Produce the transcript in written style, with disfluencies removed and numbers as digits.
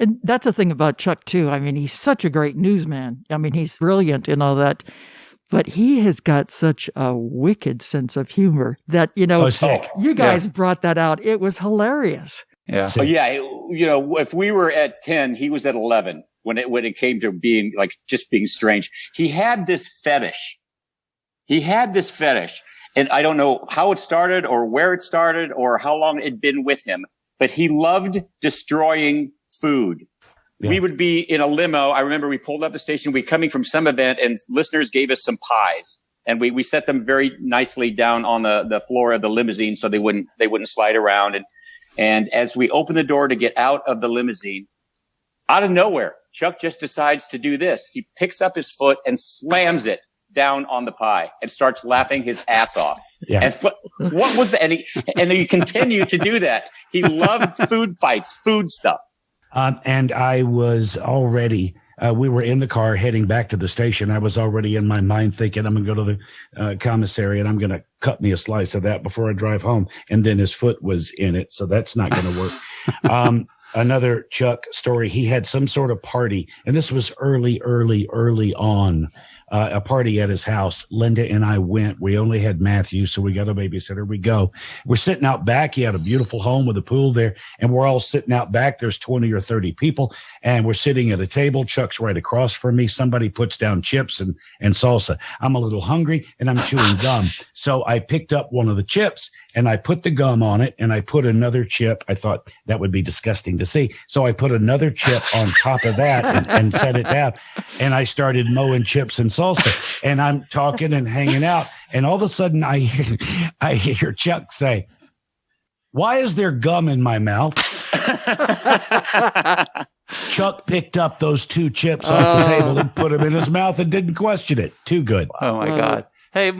And that's the thing about Chuck, too. I mean, he's such a great newsman. I mean, he's brilliant and all that. But he has got such a wicked sense of humor that, you guys brought that out. It was hilarious. Yeah. So, if we were at 10, he was at 11 when it came to being just being strange. He had this fetish. And I don't know how it started or where it started or how long it'd been with him, but he loved destroying food. Yeah. We would be in a limo. I remember we pulled up the station. We coming from some event and listeners gave us some pies and we set them very nicely down on the floor of the limousine so they wouldn't slide around. And as we open the door to get out of the limousine, out of nowhere, Chuck just decides to do this. He picks up his foot and slams it down on the pie and starts laughing his ass off. Yeah. And what was that? And he continued to do that. He loved food fights, food stuff. And I was already, we were in the car heading back to the station. I was already in my mind thinking I'm going to go to the commissary and I'm going to cut me a slice of that before I drive home. And then his foot was in it. So that's not going to work. Another Chuck story. He had some sort of party, and this was early on, a party at his house. Linda and I went. We only had Matthew, so we got a babysitter. We go. We're sitting out back. He had a beautiful home with a pool there, and we're all sitting out back. There's 20 or 30 people, and we're sitting at a table. Chuck's right across from me. Somebody puts down chips and salsa. I'm a little hungry, and I'm chewing gum. So I picked up one of the chips, and I put the gum on it, and I put another chip. I thought that would be disgusting to see. So I put another chip on top of that and set it down. And I started mowing chips and salsa. And I'm talking and hanging out. And all of a sudden I hear Chuck say, "Why is there gum in my mouth?" Chuck picked up those two chips off the table and put them in his mouth and didn't question it. Too good. Oh, my God. Hey,